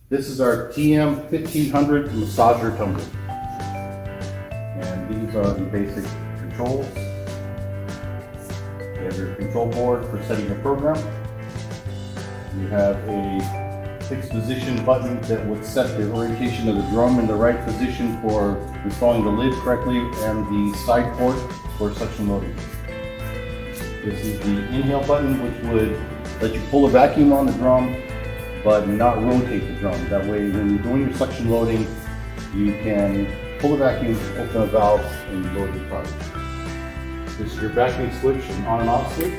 This is our TM1500 massager tumbler. And these are the basic controls. You have your control board for setting your program. You have a fixed position button that would set the orientation of the drum in the right position for installing the lid correctly, and the side port for suction loading. This is the inhale button, which would let you pull a vacuum on the drum but not rotate the drum. That way, when you're doing your suction loading, you can pull the vacuum, open a valve, and load the product. This is your vacuum switch, an on and off switch.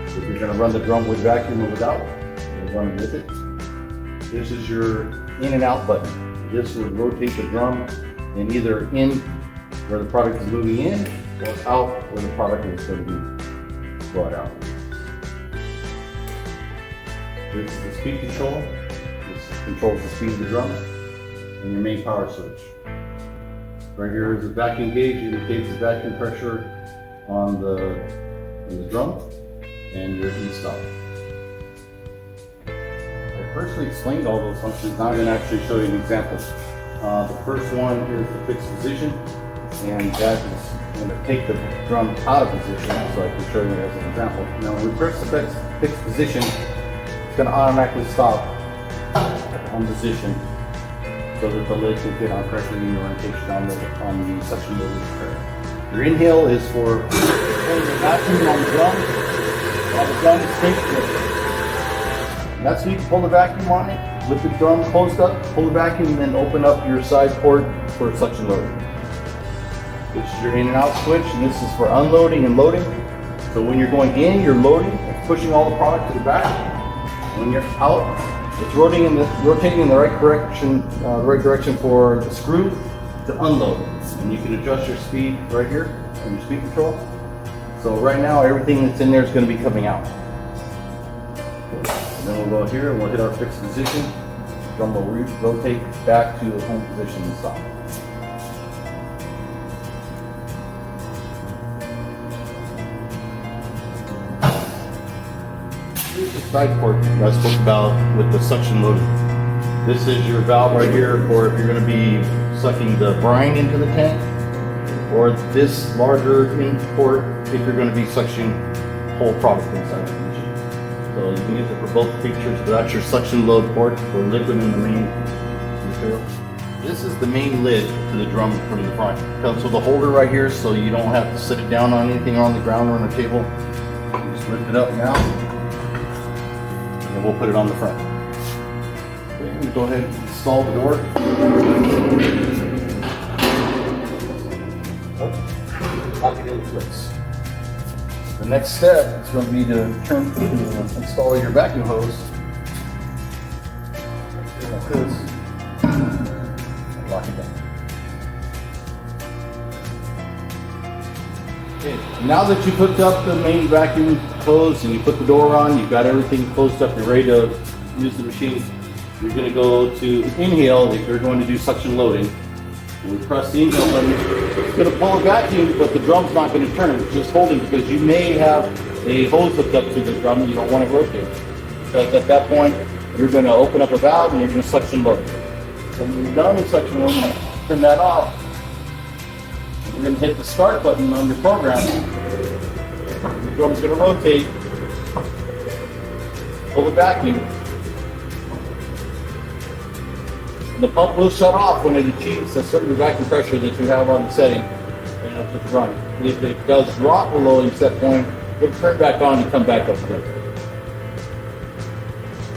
If you're going to run the drum with vacuum or without, you'll run it with it. This is your in and out button. This will rotate the drum in either in where the product is moving in, or out where the product is going to be brought out. This is the speed control. This controls the speed of the drum, and your main power switch. Right here is the vacuum gauge, indicates the vacuum pressure on the drum, and your e-stop. I firstly explained all those functions. Now I'm going to actually show you an example. The first one is the fixed position, and that is going to take the drum out of position, so I can show you as an example. Now when we press the fixed position, it's going to automatically stop on position so that the lid can fit on pressure and orientation on the suction loading tray. Your inhale is for pulling the vacuum on the drum while the drum is straight. That's when you can pull the vacuum on it with the drum closed up, pull the vacuum, and then open up your side port for suction loading. This is your in and out switch, and this is for unloading and loading. So when you're going in, you're loading, it's pushing all the product to the back. When you're out, it's rotating in the right direction for the screw to unload. And you can adjust your speed right here on your speed control. So right now, everything that's in there is going to be coming out. And then we'll go here and we'll hit our fixed position. The drum will rotate back to the home position and stop. Here's the side port I spoke about with the suction loading. This is your valve right here for if you're going to be sucking the brine into the tank, or this larger in port if you're going to be suctioning whole product inside the machine. So you can use it for both features, but that's your suction load port for liquid in the main material. This is the main lid to the drum from the front. It comes with a holder right here, so you don't have to sit it down on anything on the ground or on a table. You just lift it up now, and we'll put it on the front. Okay, I'm going to go ahead and install the door. Lock it in place. The next step is going to be to install your vacuum hose. Like this. Lock it down. Okay, now that you've hooked up the main vacuum hose and you put the door on, you've got everything closed up, you're ready to use the machine. You're going to go to inhale if you're going to do suction loading. When we press the inhale button, it's going to pull a vacuum, but the drum's not going to turn. It's just holding because you may have a hose hooked up to the drum and you don't want to rotate. Because at that point, you're going to open up a valve and you're going to suction load. When you're done with suction loading, turn that off. You're going to hit the start button on your program. The drum's going to rotate, pull the vacuum. The pump will shut off when it achieves a certain vacuum pressure that you have on the setting and it's running. If it does drop below a set point, it'll turn back on and come back up again.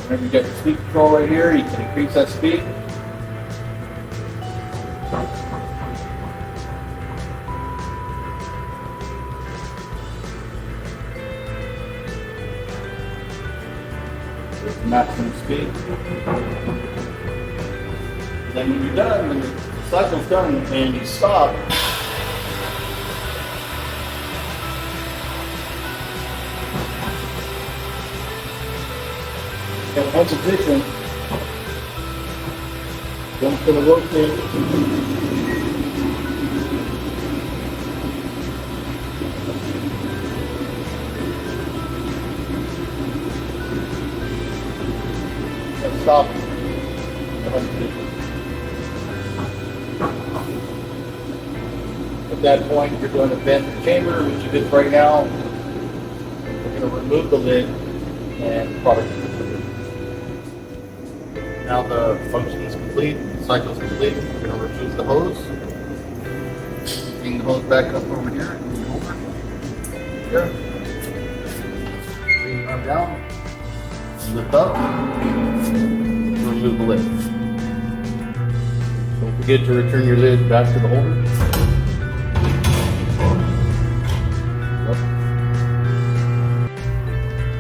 Whenever you get the speed control right here, you can increase that speed. There's the maximum speed. Then when you're done, when the cycle's done and you stop, in one position, then it's going to rotate. And stop. At that point, you're going to vent the chamber, which is right now. We're going to remove the lid and product is complete. Now the function is complete, the cycle is complete. We're going to remove the hose. Bring the hose back up over here. Here. Bring the arm down. Lift up. Remove the lid. Don't forget to return your lid back to the holder.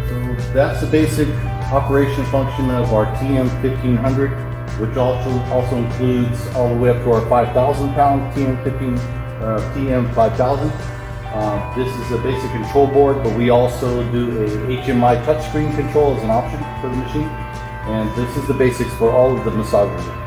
So that's the basic operation function of our TM1500, which also includes all the way up to our 5,000 pound TM5000. This is a basic control board, but we also do a HMI touchscreen control as an option for the machine. And this is the basics for all of the massager units.